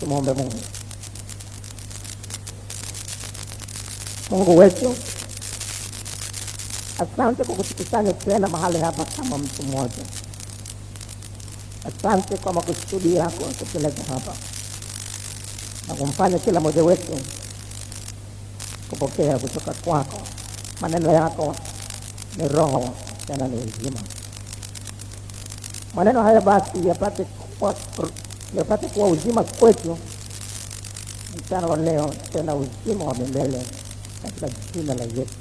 Tumwombe Mungu. Mungu wetu, asante kwa kutukusanya tena mahali hapa kama mtu mmoja. Asante kwa makusudi yako kutuleta hapa na kumfanya kila mmoja wetu kupokea kutoka kwako. Maneno yako ni roho tena ni uzima. Maneno haya basi yapate kuwa uzima kwetu mchana wa leo, tena uzima wa milele katika jina la Yesu.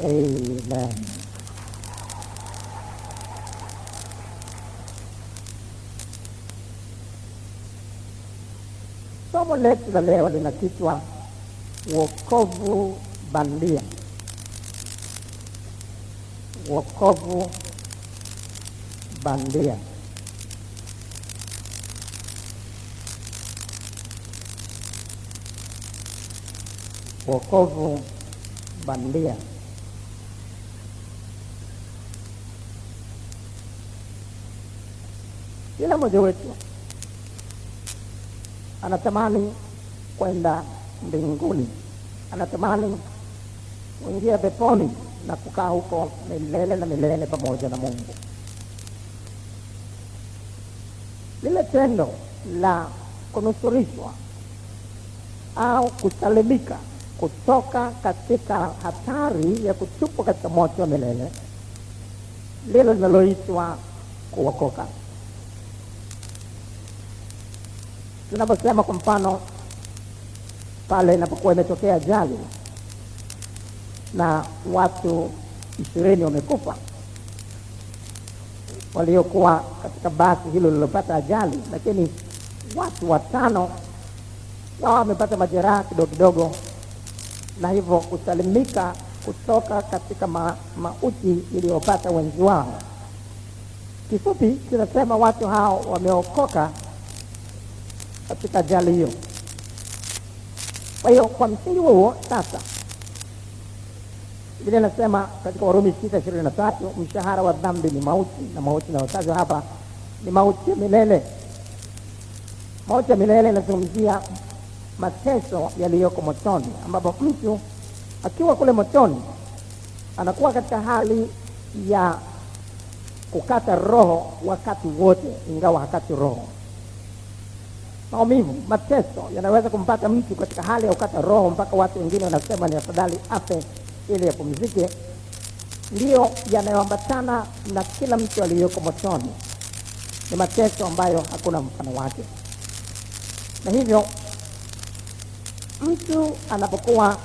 Amen. Somo letu la leo lina kichwa wokovu bandia. Wokovu bandia. Wokovu bandia. Kila mmoja wetu anatamani kwenda mbinguni, anatamani kuingia peponi na kukaa huko milele na milele pamoja na Mungu. Lile tendo la kunusurishwa au kusalimika kutoka katika hatari ya kutupwa katika moto wa milele, lilo linaloitwa kuokoka. Tunaposema kwa mfano pale inapokuwa imetokea ajali na watu 20 wamekufa waliokuwa katika basi hilo lililopata ajali, lakini watu 5 wao wamepata majeraha kidogo kidogo, na hivyo kusalimika kutoka katika mauti iliyopata wenzi wao. Kifupi tunasema watu hao wameokoka katika ajali hiyo. Kwa hiyo kwa msingi huo sasa Biblia inasema katika Warumi 6:23, mshahara wa dhambi ni mauti, na mauti inayotajwa hapa ni mauti ya milele. Mauti ya milele inazungumzia mateso yaliyoko motoni, ambapo mtu akiwa kule motoni anakuwa katika hali ya kukata roho wakati wote, ingawa hakati roho. Maumivu, mateso yanaweza kumpata mtu katika hali ya kukata roho mpaka watu wengine wanasema ni afadhali afe ili yapumzike. Ndio yanayoambatana na kila mtu aliyoko motoni. Ni mateso ambayo hakuna mfano wake. Na hivyo mtu anapokuwa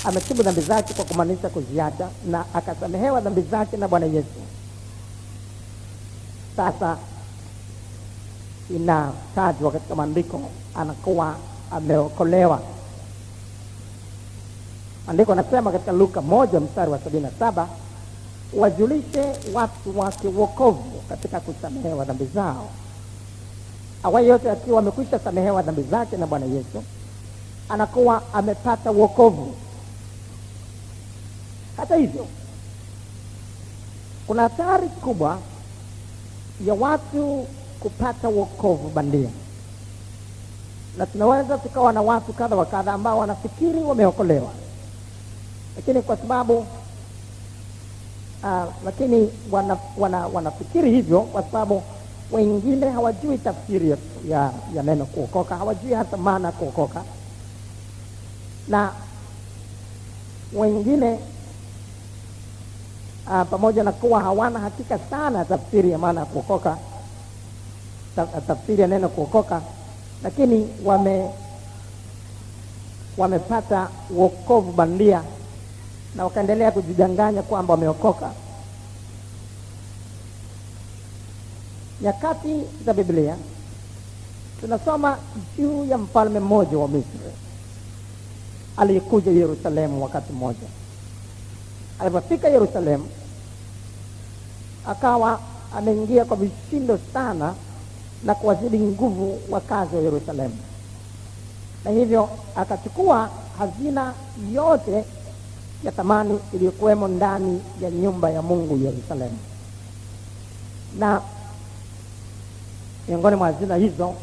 ametubu dhambi zake kwa kumaanisha kuziacha na akasamehewa dhambi zake na Bwana Yesu, sasa inatajwa katika maandiko anakuwa ameokolewa. Andiko nasema katika Luka 1:77, wajulishe watu wake wokovu katika kusamehewa dhambi zao. Awaye yote akiwa amekwisha samehewa dhambi zake na Bwana Yesu, anakuwa amepata wokovu. Hata hivyo, kuna hatari kubwa ya watu kupata wokovu bandia, na tunaweza tukawa na watu kadha wa kadha ambao wanafikiri wameokolewa, lakini kwa sababu wanafikiri hivyo kwa sababu wengine hawajui tafsiri ya neno kuokoka, hawajui hata maana kuokoka, na wengine pamoja na kuwa hawana hakika sana tafsiri ya maana kuokoka, tafsiri ya neno kuokoka, lakini wamepata wokovu bandia na wakaendelea kujidanganya kwamba wameokoka. Nyakati za Biblia tunasoma juu ya mfalme mmoja wa Misri aliyekuja Yerusalemu wakati mmoja. Alipofika Yerusalemu akawa ameingia kwa vishindo sana na kuwazidi nguvu wakazi wa Yerusalemu, na hivyo akachukua hazina yote ya thamani iliyokuwemo ndani ya nyumba ya Mungu Yerusalemu. Na Miongoni mwa hazina hizo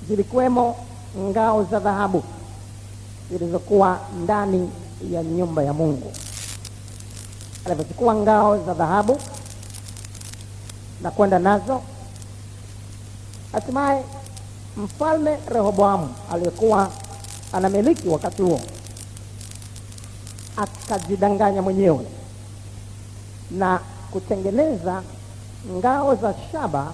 zilikuwemo ngao za dhahabu zilizokuwa ndani ya nyumba ya Mungu. Alipochukua ngao za dhahabu na kwenda nazo, hatimaye Mfalme Rehoboamu aliyekuwa anamiliki wakati huo akajidanganya mwenyewe na kutengeneza ngao za shaba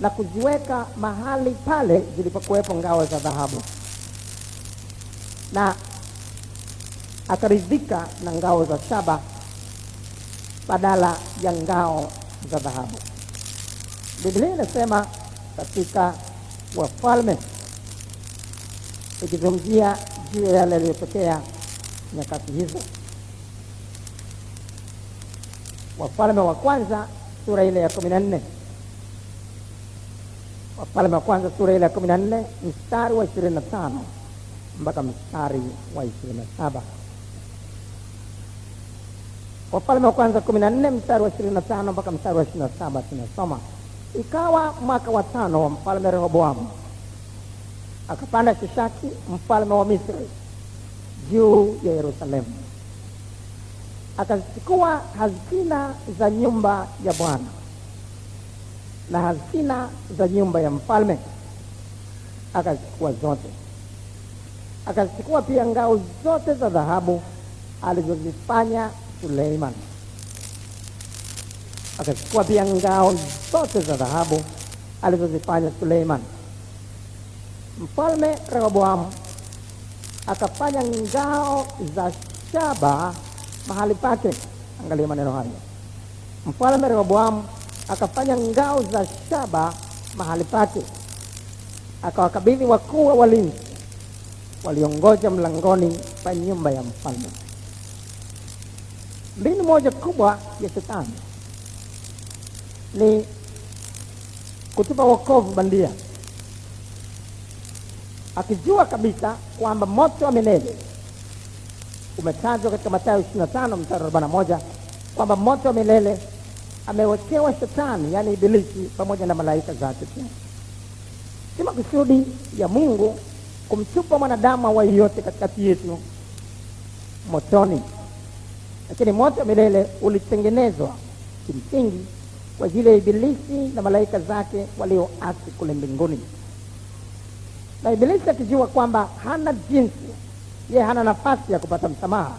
na kuziweka mahali pale zilipokuwepo ngao za dhahabu, na akaridhika na ngao za shaba badala ya ngao za dhahabu. Biblia inasema katika Wafalme, ikizungumzia juu ya yale yaliyotokea nyakati hizo, Wafalme wa kwanza sura ile ya 14, Wafalme wa kwanza sura ile ya 14 mstari wa 25 mpaka mstari wa 27. Wafalme wa kwanza 14 mstari wa 25 mpaka mstari wa 27 tunasoma: Ikawa mwaka wa 5 wa Mfalme Rehoboamu, akapanda Shishaki mfalme wa Misri juu ya Yerusalemu, akazichukua hazina za nyumba ya Bwana na hazina za nyumba ya mfalme, akazichukua zote. Akazichukua pia ngao zote za dhahabu alizozifanya Suleiman. Akachukua pia ngao zote za dhahabu alizozifanya Suleiman. Mfalme Rehoboamu akafanya ngao za shaba mahali pake. Angalia maneno haya: Mfalme Rehoboamu akafanya ngao za shaba mahali pake, akawakabidhi wakuu wa walinzi waliongoja mlangoni pa nyumba ya mfalme. Mbinu moja kubwa ya Shetani ni kutupa wokovu bandia, akijua kabisa kwamba moto wa milele umetajwa katika Mathayo 25 mstari 41 kwamba moto wa milele amewekewa Shetani, yani Ibilisi pamoja na malaika zake. Si makusudi ya Mungu kumtupa mwanadamu awaye yote katikati yetu motoni, lakini moto wa milele ulitengenezwa kimsingi kwa ajili ya Ibilisi na malaika zake walioasi kule mbinguni. Na Ibilisi akijua kwamba hana jinsi, yeye hana nafasi ya kupata msamaha,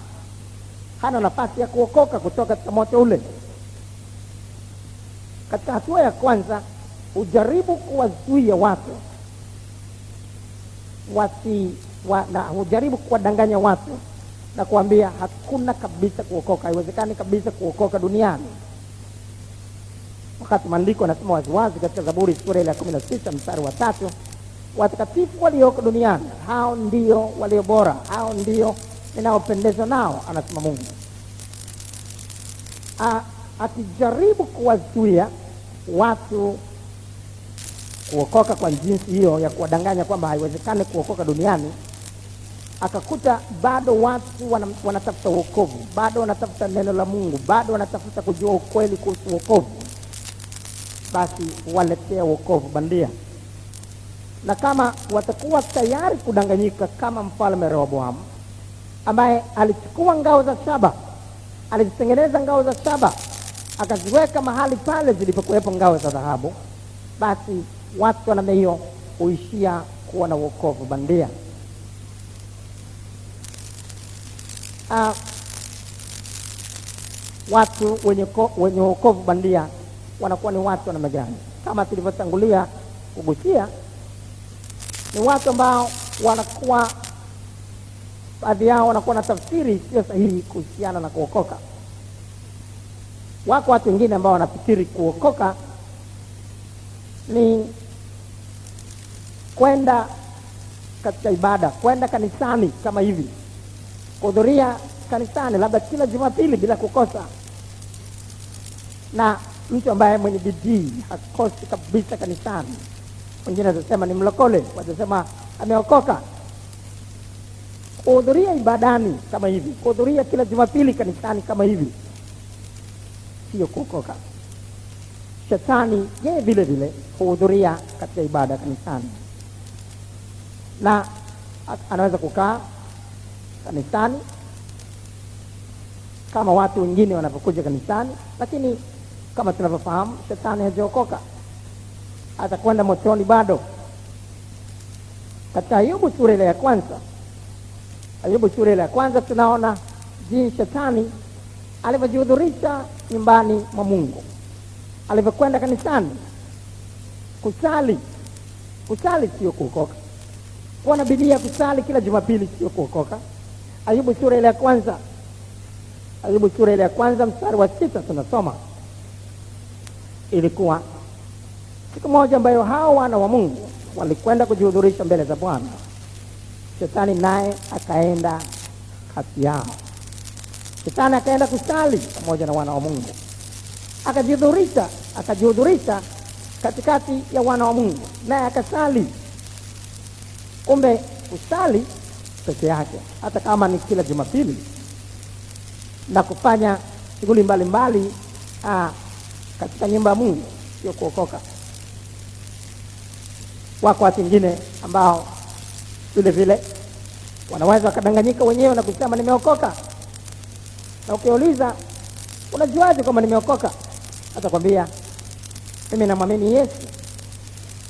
hana nafasi ya kuokoka kutoka katika moto ule, katika hatua ya kwanza hujaribu kuwazuia watu na hujaribu kuwadanganya watu na kuambia hakuna kabisa kuokoka, haiwezekani kabisa kuokoka duniani, wakati maandiko yanasema waziwazi katika Zaburi sura ile ya 16 mstari wa 3, watakatifu walioko duniani hao ndio walio bora, hao ndio ninaopendezwa nao, anasema Mungu. Akijaribu kuwazuia watu kuokoka kwa jinsi hiyo ya kuwadanganya kwamba haiwezekani kuokoka duniani, akakuta bado watu wanatafuta wokovu, bado wanatafuta neno la Mungu, bado wanatafuta kujua ukweli kuhusu wokovu, basi waletea wokovu bandia. Na kama watakuwa tayari kudanganyika kama Mfalme Rehoboamu ambaye alichukua ngao za shaba, alizitengeneza ngao za shaba akaziweka mahali pale zilipokuwepo ngao za dhahabu, basi watu wa namna hiyo huishia kuwa na wokovu bandia. Watu wenye wokovu bandia wanakuwa ni watu wa namna gani? Kama tulivyotangulia kugusia, ni watu ambao wanakuwa, baadhi yao wanakuwa na tafsiri sio sahihi kuhusiana na kuokoka. Wako watu wengine ambao wanafikiri kuokoka ni kwenda katika ibada, kwenda kanisani kama hivi, kuhudhuria kanisani labda kila Jumapili bila kukosa, na mtu ambaye mwenye bidii hakosi kabisa kanisani, wengine watasema ni mlokole, watasema ameokoka. Kuhudhuria ibadani kama hivi, kuhudhuria kila Jumapili kanisani kama hivi, sio kuokoka. shetani yeye vile vile huhudhuria katika ibada kanisani, na anaweza kukaa kanisani kama watu wengine wanapokuja kanisani, lakini kama tunavyofahamu shetani hajaokoka, atakwenda motoni bado. Katika Ayubu sura ile ya kwanza tunaona jinsi shetani alivyojihudhurisha nyumbani mwa Mungu, alivyokwenda kanisani. Kusali sio kuokoka. Kuwa na bidii ya kusali kila Jumapili sio kuokoka. Ayubu sura ile ya kwanza mstari wa 6 tunasoma, ilikuwa siku moja ambayo hao wana wa Mungu walikwenda kujihudhurisha mbele za Bwana. Shetani naye akaenda kati yao. Shetani akaenda kusali pamoja na wana wa Mungu, akajihudhurisha katikati ya wana wa Mungu, naye akasali. Kumbe kusali peke yake, hata kama ni kila Jumapili, na kufanya shughuli mbalimbali katika nyumba ya Mungu sio kuokoka. Wako watu wengine ambao vile vile wanaweza wakadanganyika wenyewe na kusema nimeokoka, na ukiuliza unajuaje kama nimeokoka, atakwambia mimi namwamini Yesu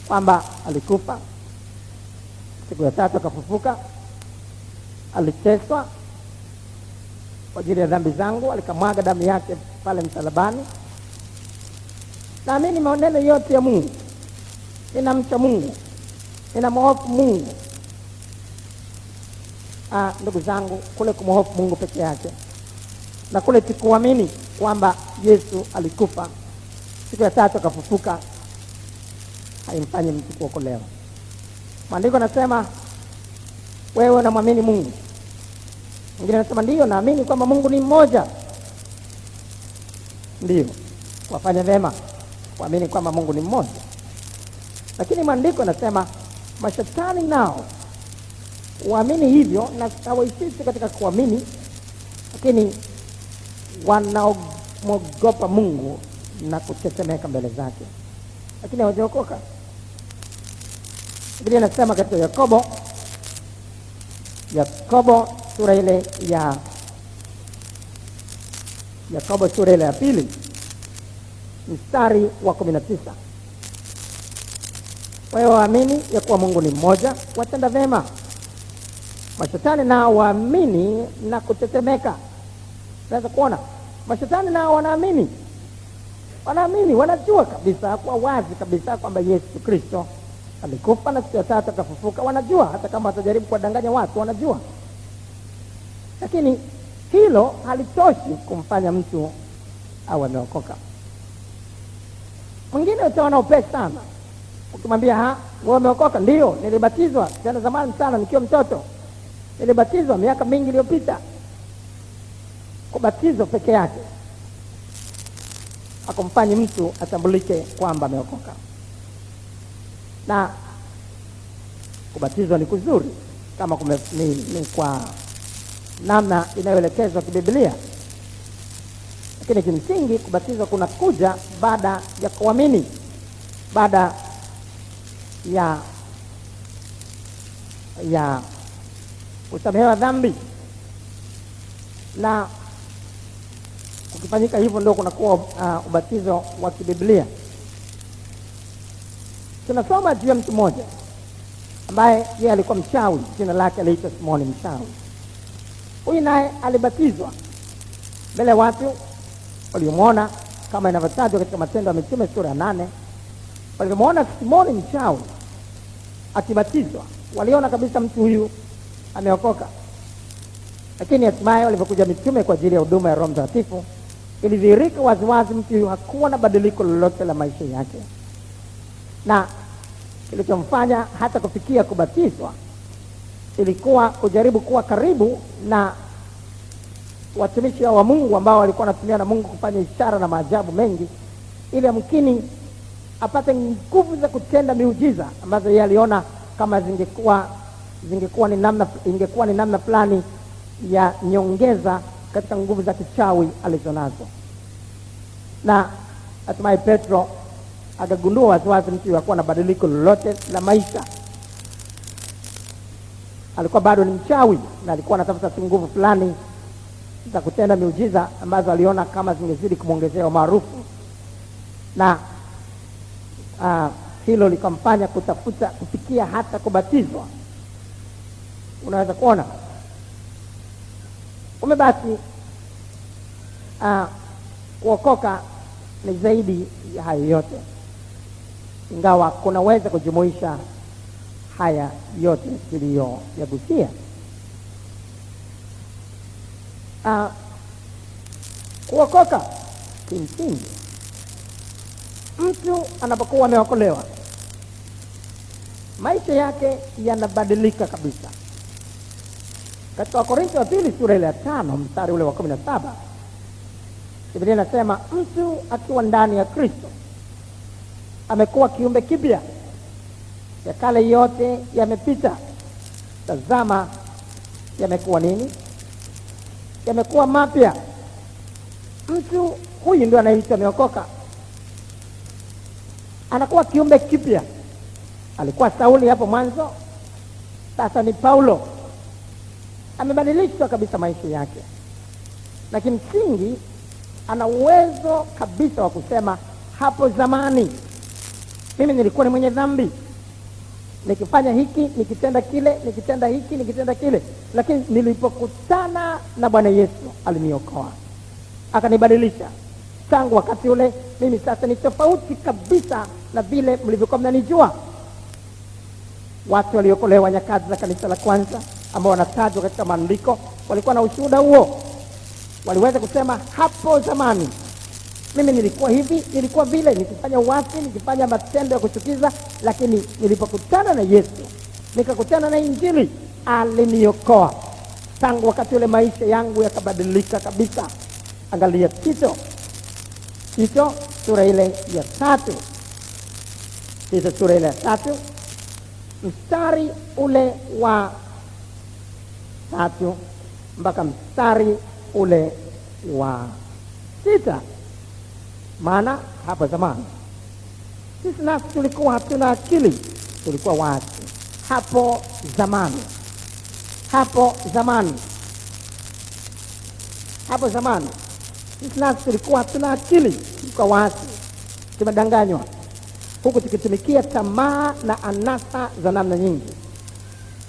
kwamba alikufa, siku ya tatu akafufuka, aliteswa kwa ajili ya dhambi zangu, alikamwaga damu yake pale msalabani. Naamini maneno yote ya Mungu, ninamcha Mungu, ninamhofu Mungu. Ndugu zangu, kule kumhofu Mungu peke yake na kule kuamini kwamba Yesu alikufa, siku ya tatu akafufuka, haimfanyi mtu kuokolewa. Maandiko nasema wewe unamwamini Mungu. Mwingine anasema ndio, naamini kwamba Mungu ni mmoja. Ndio, wafanya vyema kuamini kwamba Mungu ni mmoja. Lakini maandiko nasema mashetani nao waamini hivyo na hawaisisi katika kuamini, lakini wanaogopa Mungu na kutetemeka mbele zake, lakini hawajaokoka. Biblia inasema katika Yakobo sura ile ya pili mstari wa 19, wewe waamini ya kuwa Mungu ni mmoja, watenda vyema. Mashetani nao waamini na kutetemeka. Unaweza kuona mashetani nao wanaamini, wanajua kabisa, kwa wazi kabisa kwamba Yesu Kristo alikufa na siku ya tatu akafufuka. Wanajua, hata kama watajaribu kuwadanganya watu, wanajua. Lakini hilo halitoshi kumfanya mtu awe ameokoka. Mwingine utaona upesi sana, ukimwambia wewe umeokoka, ndio nilibatizwa tena zamani sana nikiwa mtoto, nilibatizwa miaka mingi iliyopita. Kubatizwa peke yake akumfanyi mtu atambulike kwamba ameokoka. Na kubatizwa ni kuzuri kama ni kwa namna inayoelekezwa kibiblia, lakini kimsingi kubatizwa kuna kuja baada ya kuamini, baada ya kusamehewa dhambi, na ukifanyika hivyo ndio kunakuwa ubatizo wa kibiblia. Tunasoma juu ya mtu mmoja ambaye yeye alikuwa mchawi, jina lake aliitwa Simoni mchawi. Huyu naye alibatizwa mbele ya watu waliomwona, kama inavyotajwa katika Matendo ya Mitume sura ya 8. Walimwona Simoni mchawi akibatizwa, waliona kabisa mtu huyu ameokoka. Lakini hatimaye walipokuja mitume kwa ajili ya huduma ya Roho Mtakatifu, ilidhihirika waziwazi mtu huyu hakuwa na badiliko lolote la maisha yake, na kilichomfanya hata kufikia kubatizwa ilikuwa kujaribu kuwa karibu na watumishi wa Mungu ambao walikuwa wanatumia na Mungu kufanya ishara na maajabu mengi, ili mkini apate nguvu za kutenda miujiza ambazo yeye aliona kama ingekuwa ni namna fulani ya nyongeza katika nguvu za kichawi alizonazo. Na hatimaye Petro akagundua waziwazi mtu hakuwa na badiliko lolote la maisha. Alikuwa bado ni mchawi na alikuwa anatafuta nguvu fulani za kutenda miujiza ambazo aliona kama zingezidi kumwongezea maarufu, na hilo likamfanya kutafuta kufikia hata kubatizwa. Unaweza kuona basi kuokoka ni zaidi ya hayo yote, ingawa kunaweza kujumuisha haya yote tuliyoyagusia. Kuokoka kimsingi, mtu anapokuwa ameokolewa maisha yake yanabadilika kabisa. Katika Wakorintho wa pili sura ile ya 5 mstari ule wa 17, Biblia inasema mtu akiwa ndani ya Kristo amekuwa kiumbe kipya, ya kale yote yamepita, tazama yamekuwa nini? Yamekuwa mapya. Mtu huyu ndio anaitwa ameokoka, anakuwa kiumbe kipya. Alikuwa Sauli hapo mwanzo, sasa ni Paulo. Amebadilishwa kabisa maisha yake, na kimsingi ana uwezo kabisa wa kusema hapo zamani mimi nilikuwa ni mwenye dhambi, nikifanya hiki, nikitenda kile, nikitenda hiki, nikitenda kile, lakini nilipokutana na Bwana Yesu aliniokoa, akanibadilisha. Tangu wakati ule mimi sasa ni tofauti kabisa na vile mlivyokuwa mnanijua. Watu waliokolewa nyakati za kanisa la kwanza ambao wanatajwa katika maandiko walikuwa na ushuhuda huo. Waliweza kusema hapo zamani mimi nilikuwa hivi, nilikuwa vile, nikifanya uasi, nikifanya matendo ya kuchukiza, lakini nilipokutana na Yesu, nikakutana na Injili, aliniokoa. Tangu wakati ule maisha yangu yakabadilika kabisa. Angalia Tito sura ile ya 3. Tito sura ile ya 3 mstari ule wa 3 mpaka mstari ule wa 6. Maana hapo zamani sisi nasi tulikuwa hatuna akili, tulikuwa watu. Hapo zamani sisi nasi tulikuwa hatuna akili, tulikuwa watu, tumedanganywa, huku tukitumikia tamaa na anasa za namna nyingi,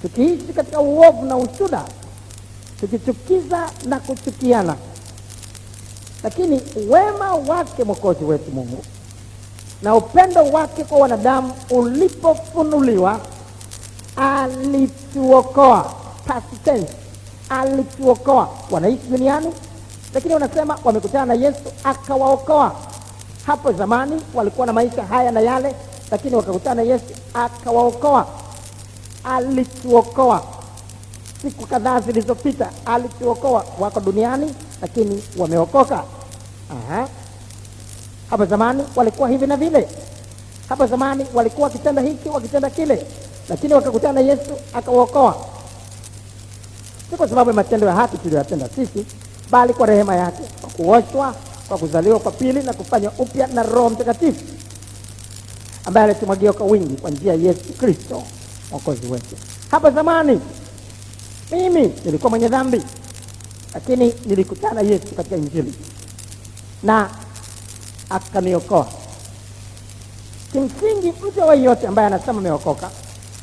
tukiishi katika uovu na usuda, tukichukiza na kuchukiana. Lakini wema wake Mwokozi wetu Mungu na upendo wake kwa wanadamu ulipofunuliwa, alituokoa. Past tense, alituokoa. Wanaishi duniani, lakini wanasema wamekutana na Yesu akawaokoa. Hapo zamani walikuwa na maisha haya na yale, lakini wakakutana na Yesu akawaokoa. Alituokoa. Siku kadhaa zilizopita alituokoa. Wako duniani lakini wameokoka. Hapo zamani walikuwa hivi na vile. Hapo zamani walikuwa wakitenda hiki, wakitenda kile, lakini wakakutana na Yesu akawaokoa. Si kwa sababu ya matendo ya haki tuliyotenda sisi, bali kwa rehema yake, kwa kuoshwa, kwa kuzaliwa kwa pili na kufanywa upya na Roho Mtakatifu ambaye alitumwagia kwa wingi kwa njia ya Yesu Kristo Mwokozi wetu. Hapo zamani mimi nilikuwa mwenye dhambi, lakini nilikutana na Yesu katika Injili na akaniokoa. Kimsingi mtu wa yote ambaye anasema ameokoka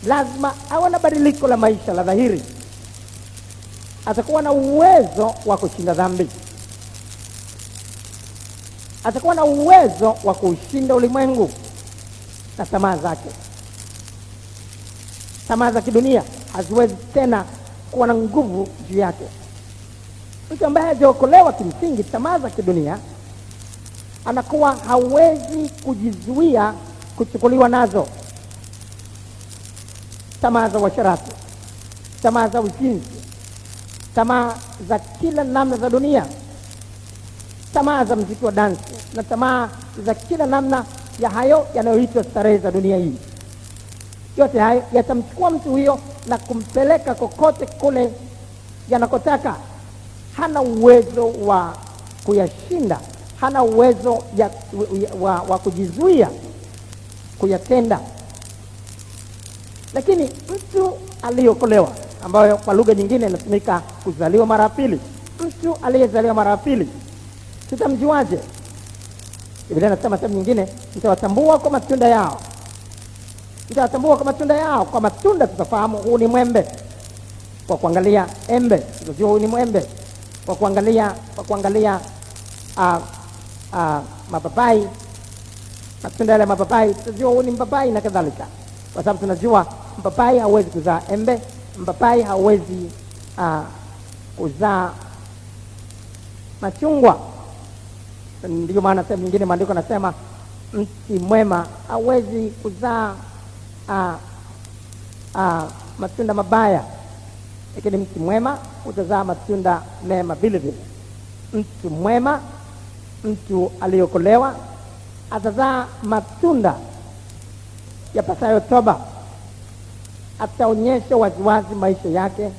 lazima awe na badiliko la maisha la dhahiri. Atakuwa na uwezo wa kushinda dhambi, atakuwa na uwezo wa kushinda ulimwengu na tamaa zake. Tamaa za kidunia haziwezi tena kuwa na nguvu juu yake. Mtu ambaye hajaokolewa, kimsingi tamaa za kidunia anakuwa hawezi kujizuia kuchukuliwa nazo. Tamaa za uasherati, tamaa za uzinzi, tamaa za kila namna za dunia, tamaa za muziki wa dansi na tamaa za kila namna ya hayo yanayoitwa starehe za dunia hii. Yote hayo yatamchukua mtu huyo na kumpeleka kokote kule yanakotaka. Hana uwezo wa kuyashinda, hana uwezo wa kujizuia kuyatenda. Lakini mtu aliyeokolewa, ambayo kwa lugha nyingine inatumika kuzaliwa mara pili, mtu aliyezaliwa mara pili, tutamjuaje? Biblia inasema sehemu nyingine, mtawatambua kwa matunda yao. Mtawatambua kwa matunda yao. Kwa matunda tutafahamu huu ni mwembe. Kwa kuangalia embe tutajua huu ni mwembe. Kwa kuangalia mapapai, matunda yale mapapai tutajua huu ni mpapai na kadhalika. Kwa sababu tunajua mpapai hauwezi kuzaa embe, mpapai hauwezi kuzaa machungwa. Ndio maana sehemu nyingine maandiko nasema mti mwema hauwezi kuzaa matunda mabaya, lakini mti mwema utazaa matunda mema vile vile. Mtu mwema, mtu aliyokolewa, atazaa matunda yapasayo toba. Ataonyesha waziwazi maisha yake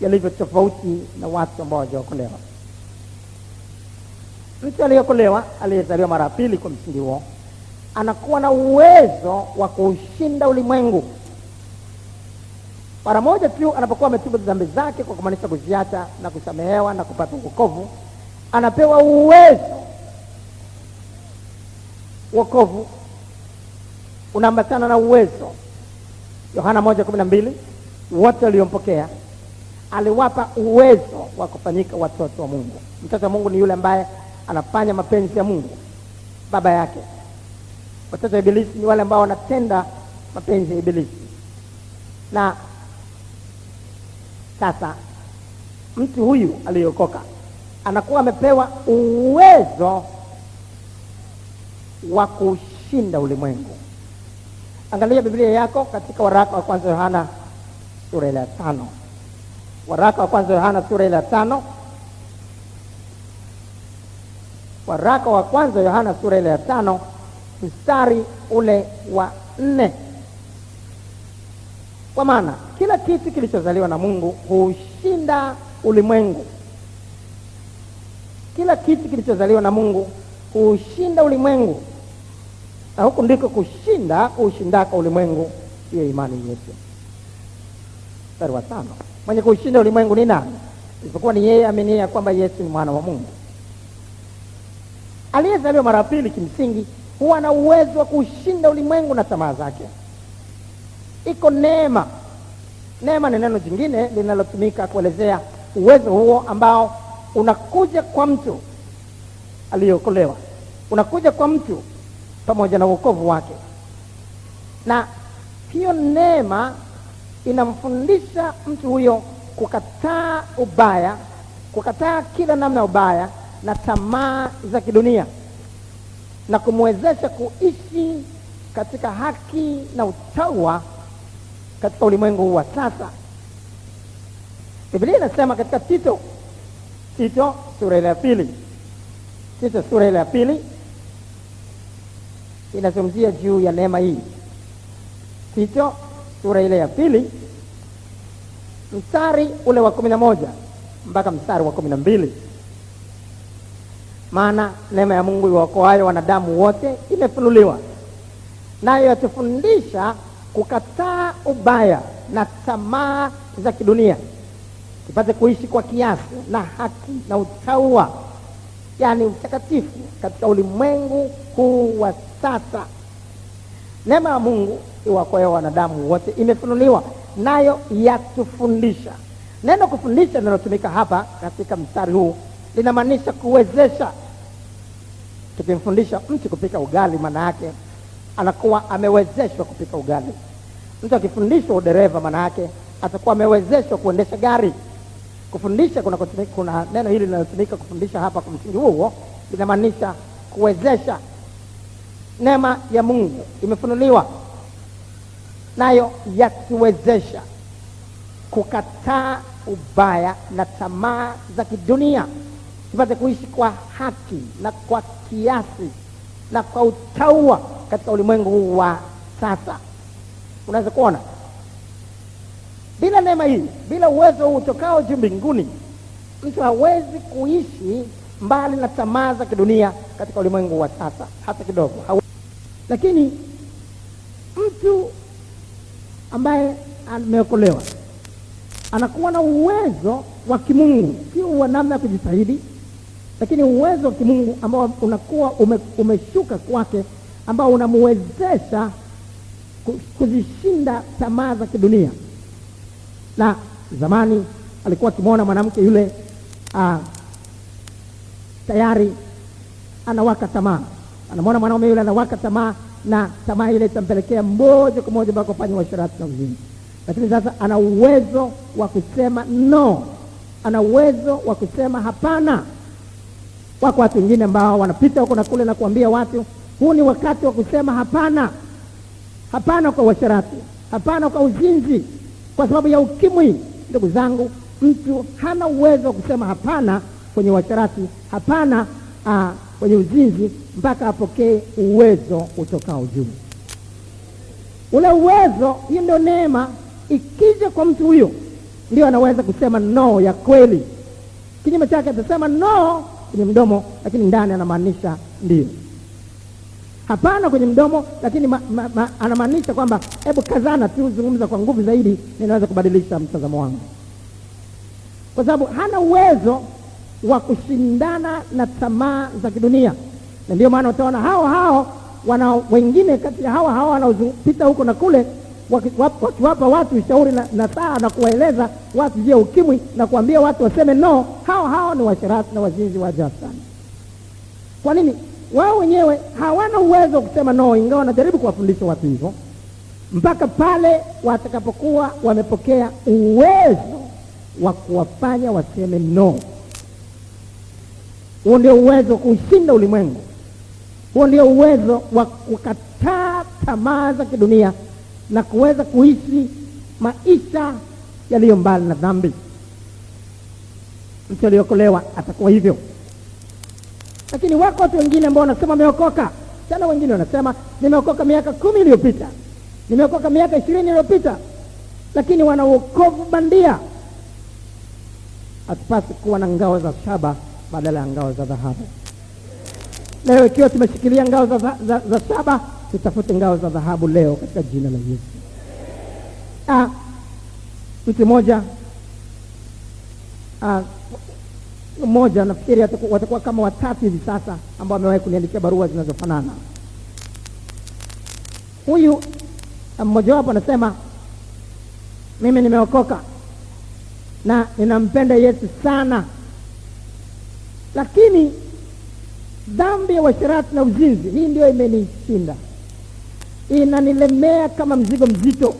yalivyo tofauti na watu ambao hawajaokolewa. Mtu aliyokolewa, aliyezaliwa mara pili, kwa msingi huo anakuwa na uwezo wa kushinda ulimwengu. Mara moja tu anapokuwa ametubu dhambi zake, kwa kumaanisha kuziacha na kusamehewa na kupata wokovu, anapewa uwezo. Wokovu unaambatana na uwezo. Yohana 1:12, wote waliompokea aliwapa uwezo wa kufanyika watoto wa Mungu. Mtoto wa Mungu ni yule ambaye anafanya mapenzi ya Mungu baba yake. Watoto wa Ibilisi ni wale ambao wanatenda mapenzi ya Ibilisi. Na sasa mtu huyu aliyeokoka anakuwa amepewa uwezo wa kushinda ulimwengu. Angalia Biblia yako katika waraka wa kwanza Yohana sura ya 5. Waraka wa kwanza Yohana sura ya 5. Waraka wa kwanza Yohana sura ya 5 mstari ule wa 4. Kwa maana kila kitu kilichozaliwa na Mungu hushinda ulimwengu. Kila kitu kilichozaliwa na Mungu hushinda ulimwengu. Na huku ndiko kuushindaka ulimwengu, hiyo imani yetu. Mstari wa 5. Mwenye kuushinda ulimwengu ni nani? Isipokuwa ni yeye aminiye kwamba Yesu ni mwana wa Mungu. Aliyezaliwa mara pili kimsingi huwa na uwezo wa kushinda ulimwengu na tamaa zake. Iko neema. Neema ni neno jingine linalotumika kuelezea uwezo huo ambao unakuja kwa mtu aliyeokolewa. Unakuja kwa mtu pamoja na wokovu wake. Na hiyo neema inamfundisha mtu huyo kukataa ubaya, kukataa kila namna ya ubaya na tamaa za kidunia, na kumwezesha kuishi katika haki na utaua katika ulimwengu wa sasa. Biblia inasema katika Tito sura ya 2. Tito sura ya 2 inazungumzia juu ya neema hii. Tito sura ile ya 2 mstari ule wa 11 mpaka mstari wa 12. Maana neema ya Mungu iwaokoayo wanadamu wote imefunuliwa, nayo yatufundisha kukataa ubaya na tamaa za kidunia, tupate kuishi kwa kiasi na haki na utaua, yani utakatifu katika ulimwengu huu wa sasa. Neema ya Mungu iwaokoayo wanadamu wote imefunuliwa, nayo yatufundisha. Neno kufundisha linalotumika hapa katika mstari huu linamaanisha kuwezesha. Tukimfundisha mtu kupika ugali, maana yake anakuwa amewezeshwa kupika ugali. Mtu akifundishwa udereva, maana yake atakuwa amewezeshwa kuendesha gari. Kufundisha kuna neno hili linalotumika kufundisha hapa kwa msingi huo linamaanisha kuwezesha. Neema ya Mungu imefunuliwa, nayo yatuwezesha kukataa ubaya na tamaa za kidunia, tupate kuishi kwa haki na kwa kiasi na kwa utaua katika ulimwengu huu wa sasa. Unaweza kuona bila neema hii, bila uwezo huu utokao juu mbinguni, mtu hawezi kuishi mbali na tamaa za kidunia katika ulimwengu wa sasa hata kidogo. Lakini ambaye ameokolewa anakuwa na uwezo wa kimungu, sio wa namna ya kujitahidi, lakini uwezo wa kimungu ambao unakuwa umeshuka kwake, ambao unamwezesha kuzishinda tamaa za kidunia. Na zamani alikuwa akimwona mwanamke yule tayari anawaka tamaa, anamwona mwanaume yule anawaka tamaa, na tamaa ile itampelekea moja kwa moja mpaka kufanya uasherati na uzinzi. Lakini sasa ana uwezo wa kusema no, ana uwezo wa kusema hapana. Wako watu wengine ambao wanapita huko na kule na kuambia watu, huu ni wakati wa kusema hapana. Hapana kwa uasherati, hapana kwa uzinzi, kwa sababu ya ukimwi. Ndugu zangu, mtu hana uwezo wa kusema hapana kwenye uasherati, hapana kwenye uzinzi, mpaka apokee uwezo utokao juu. Ule uwezo, hiyo ndio neema, ikija kwa mtu huyo ndio anaweza kusema no ya kweli. Kinyume chake atasema no kwenye mdomo, lakini ndani anamaanisha ndio. Hapana kwenye mdomo, lakini anamaanisha kwamba hebu kazana tu, zungumza kwa nguvu zaidi, ninaweza kubadilisha mtazamo wangu. Kwa sababu hana uwezo wa kushindana na tamaa za kidunia. Na ndio maana utaona hao wengine kati ya hao wanaopita huko na kule wakiwapa watu ushauri na saa na kuwaeleza watu juu ya ukimwi na kuambia watu waseme no, hao ni washerati na wazinzi wa ajabu sana. Kwa nini? Wao wenyewe hawana uwezo wa kusema no, ingawa wanajaribu kuwafundisha watu hivyo, mpaka pale watakapokuwa wamepokea uwezo wa kuwafanya waseme no. Huo ndio uwezo wa kushinda ulimwengu. Huo ndio uwezo wa kukataa tamaa za kidunia na kuweza kuishi maisha yaliyo mbali na dhambi. Mtu aliyokolewa atakuwa hivyo. Lakini wako watu wengine ambao wanasema wameokoka. Tena wengine wanasema nimeokoka miaka 10 iliyopita, nimeokoka miaka 20 iliyopita, lakini wana wokovu bandia. Hatupasi kuwa na ngao za shaba badala ya ngao za dhahabu. Leo ikiwa tumeshikilia ngao za shaba, tutafute ngao za dhahabu leo katika jina la Yesu. Mtu mmoja nafikiri watakuwa kama watatu hivi sasa ambao wamewahi kuniandikia barua zinazofanana. Huyu mmoja wapo anasema, mimi nimeokoka na ninampenda Yesu sana, lakini dhambi ya uasherati na uzinzi, hii ndio imenishinda, inanilemea kama mzigo mzito.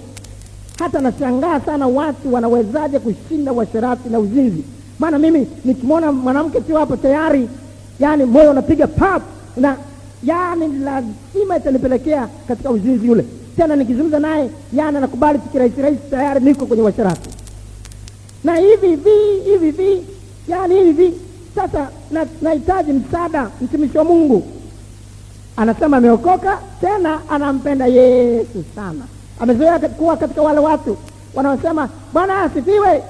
Hata nashangaa sana watu wanawezaje kushinda uasherati na uzinzi. Maana mimi nikimwona mwanamke tu hapo tayari, yani moyo unapiga pap, na yani lazima itanipelekea katika uzinzi ule. Tena nikizungumza naye, yani nakubali kirahisi tayari niko kwenye uasherati. Na hivi yani hivi. Sasa nahitaji msaada. Mtumishi wa Mungu anasema ameokoka, tena anampenda Yesu sana. Amezoea kuwa katika wale watu wanaosema Bwana asifiwe,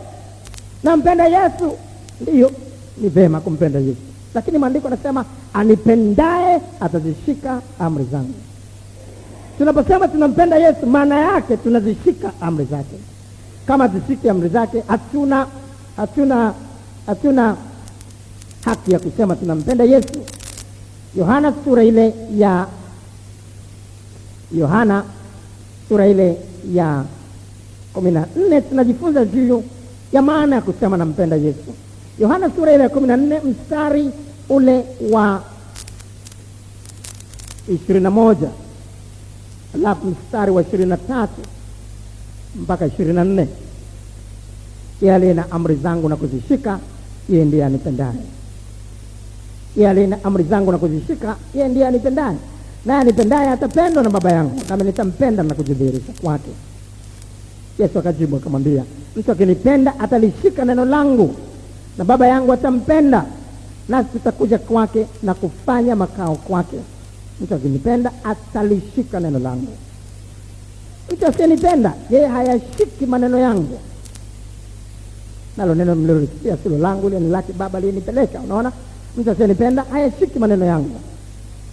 nampenda Yesu. Ndiyo, ni vema kumpenda Yesu, lakini maandiko yanasema anipendaye atazishika amri zangu. Tunaposema tunampenda Yesu, maana yake tunazishika amri zake. Kama zishike amri zake, hatuna haki ya kusema tunampenda Yesu. Yohana sura ile ya 14 tunajifunza juu ya maana ya kusema nampenda Yesu. Yohana sura ile ya 14 mstari ule wa 21, alafu mstari wa 23 mpaka 24. Yeye na amri zangu na kuzishika, yeye ndiye anipendaye. Yeye na amri zangu na kuzishika, yeye ndiye anipendaye. Na anipendaye atapendwa na Baba yangu, nami nitampenda na kujidhihirisha kwake. Yesu akajibu akamwambia, mtu akinipenda atalishika neno langu, na Baba yangu atampenda, nasi tutakuja kwake na kufanya makao kwake. Mtu akinipenda atalishika neno langu. Mtu asiyenipenda, yeye hayashiki maneno yangu. Nalo neno mlilosikia silo langu, ile ni lake Baba aliyenipeleka. Unaona? Mtu asiyenipenda hayashiki maneno yangu,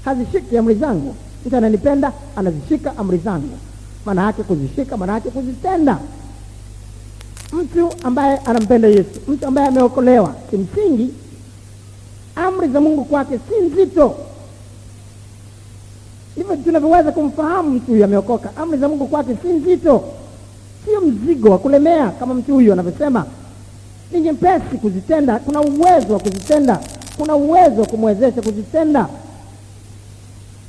hazishiki amri zangu. Mtu ananipenda anazishika amri zangu. maana yake kuzishika, maana yake kuzitenda. Mtu ambaye anampenda Yesu, mtu ambaye ameokolewa, kimsingi amri za Mungu kwake si nzito. Hivyo tunavyoweza kumfahamu mtu huyu ameokoka. Amri za Mungu kwake si nzito, sio mzigo wa kulemea kama mtu huyu anavyosema. Ni nyepesi kuzitenda, kuna uwezo wa kuzitenda, kuna uwezo wa kumwezesha kuzitenda.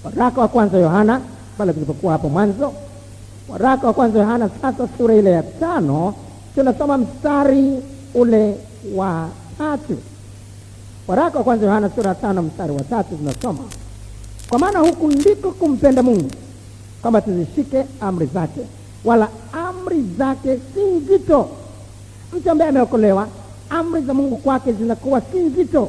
Waraka wa kwanza Yohana, pale tulipokuwa hapo mwanzo, waraka wa kwanza Yohana, sasa sura ile ya 5, tunasoma mstari ule wa 3. Waraka wa kwanza Yohana sura ya 5 mstari wa 3 tunasoma, kwa maana huku ndiko kumpenda Mungu, kwamba tuzishike amri zake, wala amri zake si nzito. Mtu ambaye ameokolewa, amri za Mungu kwake zinakuwa si nzito,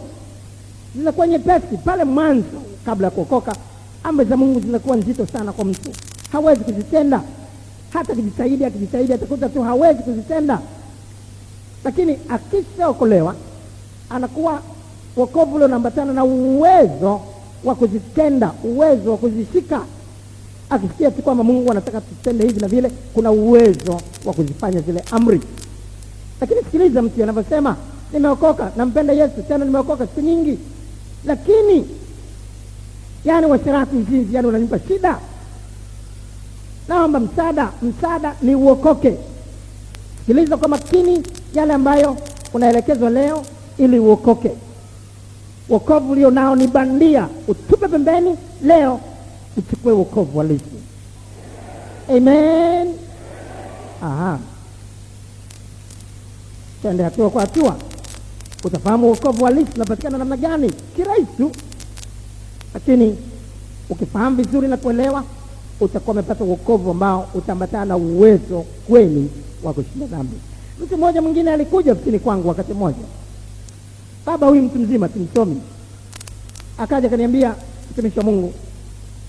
zinakuwa nyepesi. Pale mwanzo kabla ya kuokoka, amri za Mungu zinakuwa nzito sana kwa mtu, hawezi kuzitenda. Hata akijitahidi atakuta tu hawezi kuzitenda. Lakini akishaokolewa, anakuwa wokovu ule unaambatana na uwezo wa kuzitenda, uwezo wa kuzishika. Akisikia tu kwamba Mungu anataka tutende hivi na vile, kuna uwezo wa kuzifanya zile amri. Lakini sikiliza mtu anavyosema, nimeokoka, nampenda Yesu, tena nimeokoka siku nyingi, lakini yani washerati, uzinzi, yani unanipa shida. Naomba msaada ni uokoke. Sikiliza kwa makini yale ambayo unaelekezwa leo ili uokoke. Wokovu ulio nao ni bandia, utupe pembeni. Leo uchukue wokovu halisi. Amen. Aha. Twende hatua kwa hatua, utafahamu wokovu halisi unapatikana namna gani. Kirahisi tu, lakini ukifahamu vizuri na kuelewa, utakuwa umepata wokovu ambao utaambatana na uwezo kweli wa kushinda dhambi. Mtu mmoja mwingine alikuja ofisini kwangu wakati mmoja. Baba huyu mtu mzima, tumsomi. Akaja kaniambia, mtumishi wa Mungu,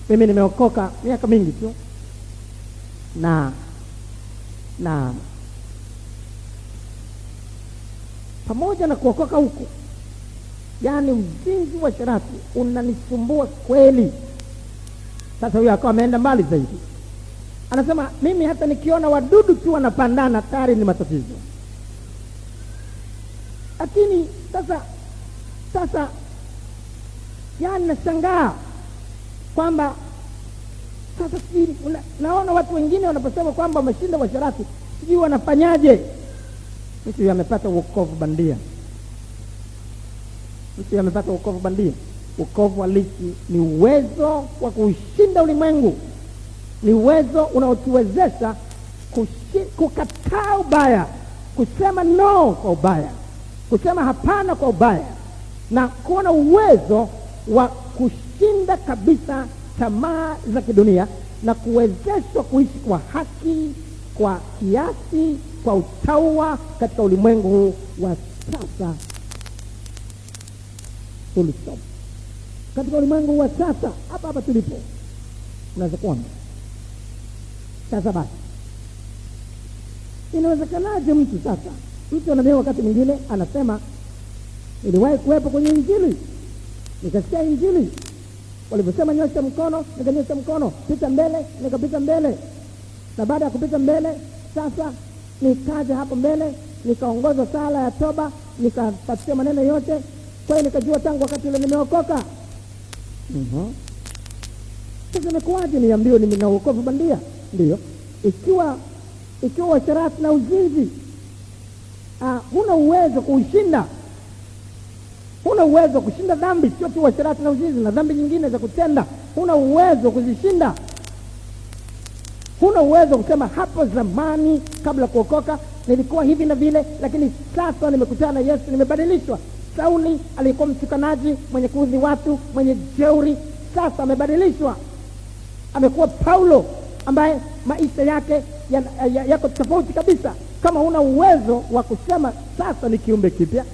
mimi nimeokoka miaka mingi tu, na pamoja na kuokoka huku, yani uzinzi wa sharati unanisumbua kweli. Sasa huyo akawa ameenda mbali zaidi. Anasema, mimi hata nikiona wadudu tu wanapandana tayari ni matatizo. Lakini sasa yani nashangaa kwamba sasa naona watu wengine wanaposema kwamba wameshinda washarati, sijui wanafanyaje. Mtu amepata wokovu bandia. Mtu amepata wokovu bandia. Wokovu halisi ni uwezo wa kushinda ulimwengu, ni uwezo unaotuwezesha kukataa ubaya, kusema no kwa ubaya, kusema hapana kwa ubaya, na kuwa na uwezo wa kushinda kabisa tamaa za kidunia, na kuwezeshwa kuishi kwa haki, kwa kiasi, kwa utaua katika ulimwengu huu wa sasa. Tulisoma katika ulimwengu wa sasa, hapa tulipo, unaweza kuona sasa. Basi inawezekanaje mtu anaambia wakati mwingine anasema, niliwahi kuwepo kwenye Injili, nikasikia Injili walivyosema nyosha mkono, nikanyosha mkono, pita mbele, nikapita mbele, na baada ya kupita mbele sasa nikaja hapo mbele, nikaongoza sala ya toba, nikapatia maneno yote. Kwa hiyo nikajua tangu wakati ule nimeokoka. Sasa imekuwaje niambiwe nina wokovu bandia? Ndio, ikiwa washarati na uzinzi huna uwezo kuushinda, huna uwezo kushinda dhambi, sio tu washarati na uzinzi na dhambi nyingine za kutenda, huna uwezo kuzishinda. Huna uwezo kusema hapo zamani kabla kuokoka nilikuwa hivi na vile, lakini sasa nimekutana na Yesu, nimebadilishwa. Sauli alikuwa mtukanaji, mwenye kuudhi watu, mwenye jeuri, sasa amebadilishwa, amekuwa Paulo ambaye maisha yake yako tofauti kabisa. Kama huna uwezo wa kusema sasa ni kiumbe kipya,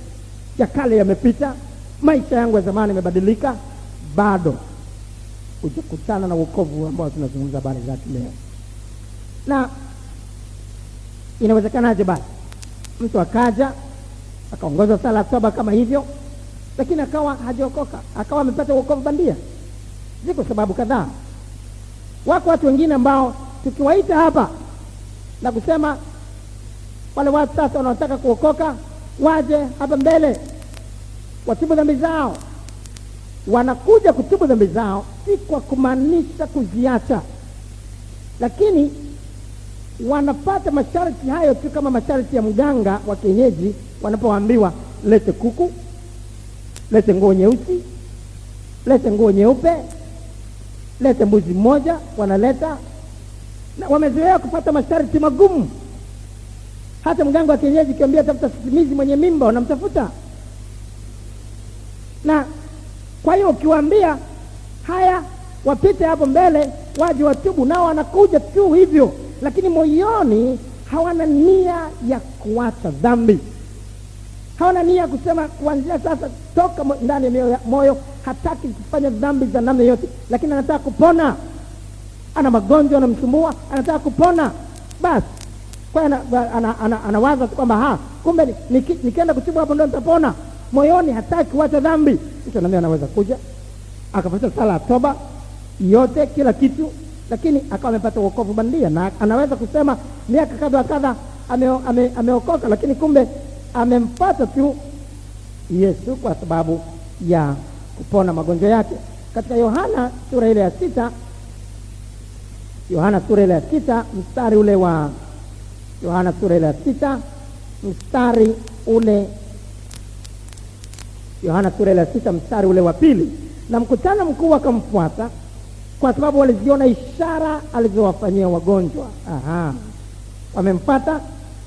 ya kale yamepita, maisha yangu ya zamani yamebadilika, bado hujakutana na wokovu ambao tunazungumza habari zake leo. Na inawezekanaje basi mtu akaja akaongoza sala toba kama hivyo, lakini akawa hajaokoka, akawa amepata wokovu bandia? Ziko sababu kadhaa. Wako watu wengine ambao tukiwaita hapa na kusema wale watu sasa wanaotaka kuokoka waje hapa mbele watubu dhambi zao, wanakuja kutubu dhambi zao si kwa kumaanisha kuziacha, lakini wanapata masharti hayo tu kama masharti ya mganga wa kienyeji wanapoambiwa lete kuku, lete nguo nyeusi, lete nguo nyeupe, lete mbuzi mmoja, wanaleta. Na wamezoea kupata masharti magumu. Hata mganga wa kienyeji kiambia tafuta sisimizi mwenye mimba, wanamtafuta. Na kwa hiyo ukiwaambia haya wapite hapo mbele waje watubu, nao wanakuja tu hivyo, lakini moyoni hawana nia ya kuacha dhambi. Hawana nia kusema kuanzia sasa toka ndani ya moyo hataki kufanya dhambi za namna yote, lakini anataka kupona. Ana magonjwa yanamsumbua, anataka kupona. Basi kwa anawaza kwamba kumbe nikienda kutubu hapo ndio nitapona. Moyoni hataki kuacha dhambi. Mtu anaweza kuja akapata sala ya toba yote kila kitu, lakini akawa amepata wokovu bandia, na anaweza kusema miaka kadha kadha ameokoka, lakini kumbe amempata tu Yesu kwa sababu ya kupona magonjwa yake. Katika Yohana sura ile ya 6, Yohana sura ile ya 6 mstari ule wa Yohana sura ile ya 6 mstari ule Yohana sura ile ya 6 mstari ule wa 2, na mkutano mkuu akamfuata kwa sababu waliziona ishara alizowafanyia wagonjwa. Wamempata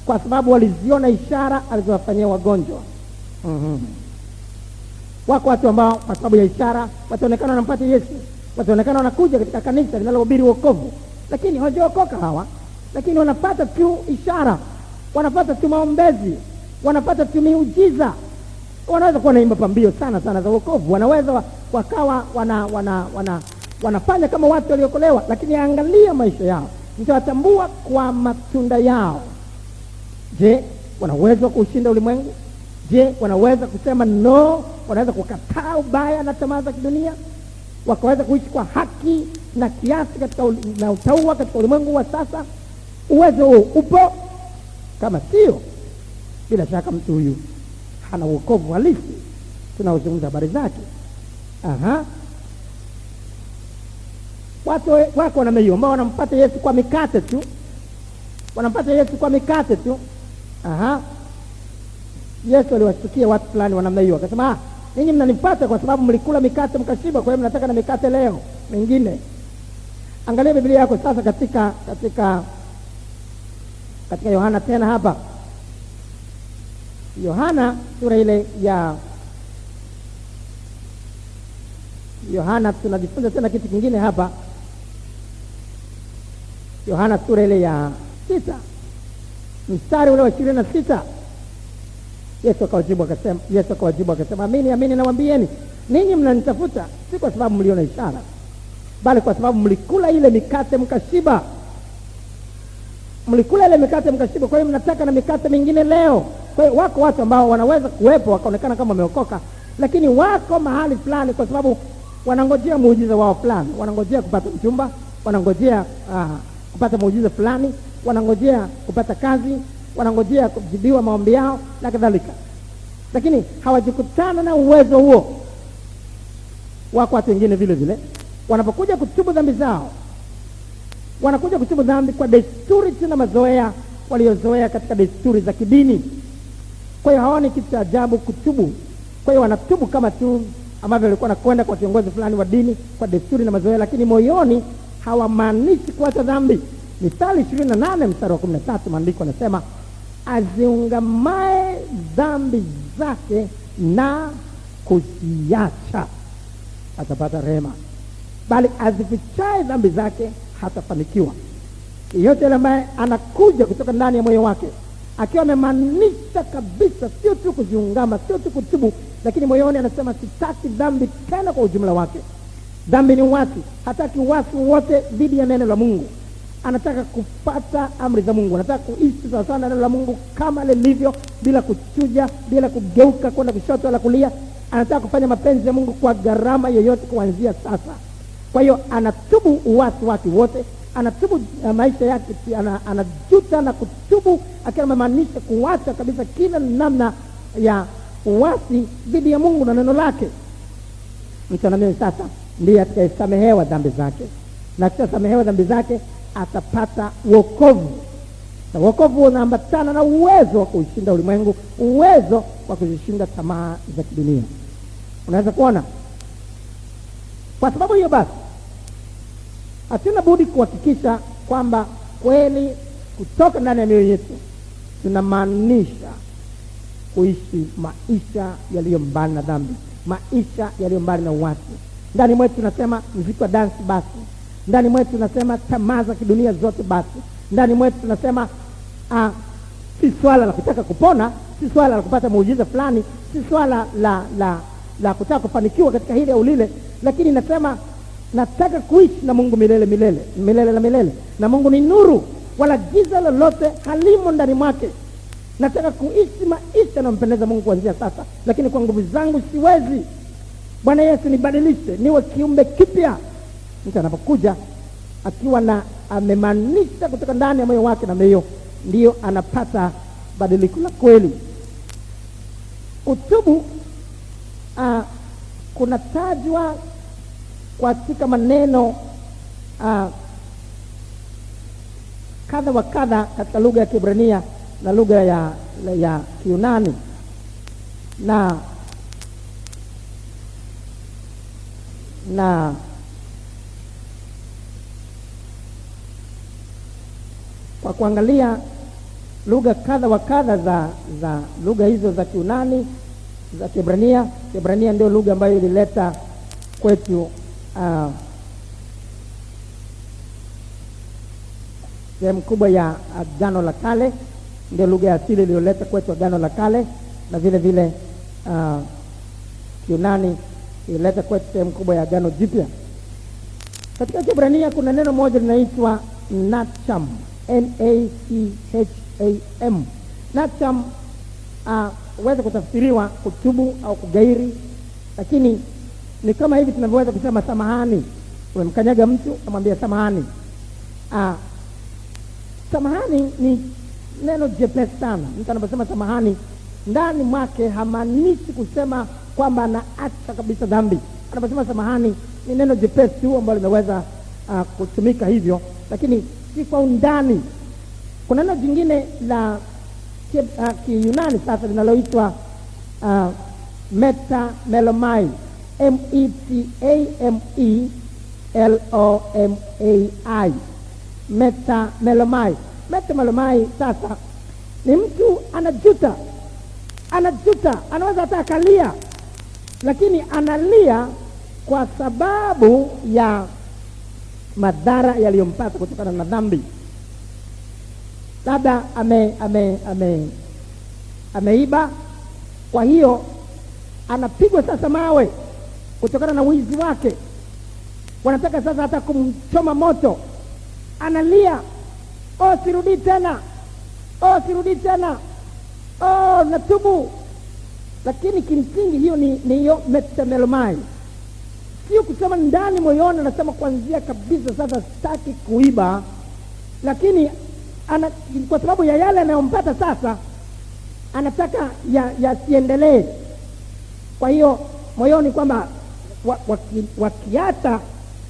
kwa sababu waliziona ishara alizowafanyia wagonjwa. Wako watu ambao kwa sababu ya ishara wataonekana wanampata Yesu, wataonekana wanakuja katika kanisa linalohubiri wokovu, lakini hawajaokoka hawa, lakini wanapata tu ishara, wanapata tu maombezi, wanapata tu miujiza. Wanaweza kuwa naimba pambio sana sana za wokovu, wanaweza wakawa wanafanya kama watu waliokolewa, lakini angalia maisha yao, mtawatambua kwa matunda yao. Je, wanaweza kushinda ulimwengu? Je, wanaweza kusema no? Wanaweza kukataa ubaya na tamaa za kidunia, wakaweza kuishi kwa haki na kiasi katika na utaua katika ulimwengu wa sasa? Uwezo huo upo? Kama sio, bila shaka mtu huyu hana wokovu halisi tunaozungumza habari zake. Watu wako wanameiyo ambao wanampata Yesu kwa mikate tu, wanampata Yesu kwa mikate tu. Yesu aliwashtukia watu fulani wanamna hiyo, akasema ninyi mnanipata kwa sababu mlikula mikate mkashiba, kwa hiyo mnataka na mikate leo mengine. Angalia Biblia yako sasa katika Yohana tena hapa. Yohana sura ile ya Yohana tunajifunza tena kitu kingine hapa. Yohana sura ile ya 6 mstari ule wa 26. Yesu akawajibu akasema, amini amini nawaambieni, ninyi mnanitafuta si kwa sababu mliona ishara, bali kwa sababu mlikula ile mikate mkashiba. Mlikula ile mikate mkashiba, kwa hiyo mnataka na mikate mingine leo. Kwa hiyo wako watu ambao wanaweza kuwepo wakaonekana kama wameokoka, lakini wako mahali fulani kwa sababu wanangojea muujiza wao fulani, wanangojea kupata mchumba, wanangojea kupata muujiza fulani, wanangojea kupata kazi, wanangojea kujibiwa maombi yao na kadhalika, lakini hawajikutana na uwezo huo. Wako watu wengine vile vile wanapokuja kutubu dhambi zao, wanakuja kutubu dhambi kwa desturi na mazoea waliozoea katika desturi za kidini. Kwa hiyo haoni kitu cha ajabu kutubu. Kwa hiyo wanatubu kama tu ambavyo walikuwa wanakwenda kwa kiongozi fulani wa dini kwa desturi na mazoea, lakini moyoni hawamaanishi kuacha dhambi. Mithali 28 mstari wa 13, maandiko yanasema, aziungamae dhambi zake na kuziacha atapata rehema, bali azifichae dhambi zake hatafanikiwa. Yeyote ambaye anakuja kutoka ndani ya moyo wake akiwa amemaanisha kabisa, sio tu kuziungama, sio tu kutubu, lakini moyoni anasema sitaki dhambi tena kwa ujumla wake. Dhambi ni uasi, hataki uasi wote dhidi ya neno la Mungu. Anataka kupata amri za Mungu, anataka kuishi sawa sawa na neno la Mungu kama lilivyo, bila kuchuja, bila kugeuka kwenda kushoto wala kulia. Anataka kufanya mapenzi ya Mungu kwa gharama yoyote kuanzia sasa. Kwa hiyo anatubu uasi wake wote, anatubu maisha yake, anajuta na kutubu, akiwa amemaanisha kuacha kabisa kila namna ya uasi dhidi ya Mungu na neno lake. Mtu anaamini sasa ndiye atakayesamehewa dhambi zake, na akishasamehewa dhambi zake atapata wokovu. Na wokovu unaambatana na uwezo wa kuishinda ulimwengu, uwezo wa kuzishinda tamaa za kidunia. Unaweza kuona. Kwa sababu hiyo basi, hatuna budi kuhakikisha kwamba kweli kutoka ndani ya mioyo yetu tunamaanisha kuishi maisha yaliyo mbali na dhambi, maisha yaliyo mbali na uasi. Ndani mwetu tunasema muziki wa dance basi, ndani mwetu tunasema tamaa za kidunia zote basi, ndani mwetu tunasema si swala la kutaka kupona, si swala la kupata muujiza fulani, si swala la kutaka kufanikiwa katika hili au lile, lakini nasema nataka kuishi na Mungu milele na milele. Na Mungu ni nuru, wala giza lolote halimo ndani mwake. Nataka kuishi maisha yanayompendeza Mungu kuanzia sasa, lakini kwa nguvu zangu siwezi. Bwana Yesu nibadilishe, niwe kiumbe kipya. Mtu anapokuja akiwa na amemaanisha kutoka ndani ya moyo wake na moyo, ndio anapata badiliko la kweli. Utubu kuna tajwa katika maneno kadha wa kadha katika lugha ya Kiebrania na lugha ya Kiyunani, na kwa kuangalia lugha kadha wa kadha za lugha hizo za Kiyunani, za Kiebrania. Kiebrania ndio lugha ambayo ilileta kwetu sehemu kubwa ya Agano la Kale, ndio lugha ya asili iliyoleta kwetu Agano la Kale, na vile vile Kiyunani ilileta kwetu sehemu kubwa ya Agano Jipya. Katika Kiebrania kuna neno moja linaitwa nacham, N-A-C-H-A-M. Nacham huweza kutafsiriwa kutubu au kugairi, lakini ni kama hivi tunavyoweza kusema samahani. Umemkanyaga mtu, amwambia samahani. Samahani ni neno jepesi sana. Mtu anaposema samahani, ndani mwake hamaanishi kusema kwamba anaacha kabisa dhambi. Anaposema samahani ni neno jepesi tu ambalo linaweza kutumika hivyo, lakini si kwa undani. Kuna neno jingine la Kiyunani sasa linaloitwa metamelomai, M-E-T-A-M-E-L-O-M-A-I, metamelomai. Metamelomai sasa ni mtu anajuta, anaweza hata akalia, lakini analia kwa sababu ya madhara yaliyompata kutokana na dhambi. Labda ameiba, kwa hiyo anapigwa sasa mawe kutokana na wizi wake. Wanataka sasa hata kumchoma moto. Analia, sirudi tena, natubu. Lakini kimsingi hiyo ni hiyo metamelomai. Sio kusema ndani moyoni anasema kuanzia kabisa sasa sitaki kuiba, lakini kwa sababu ya yale anayompata sasa anataka yasiendelee. Kwa hiyo moyoni kwamba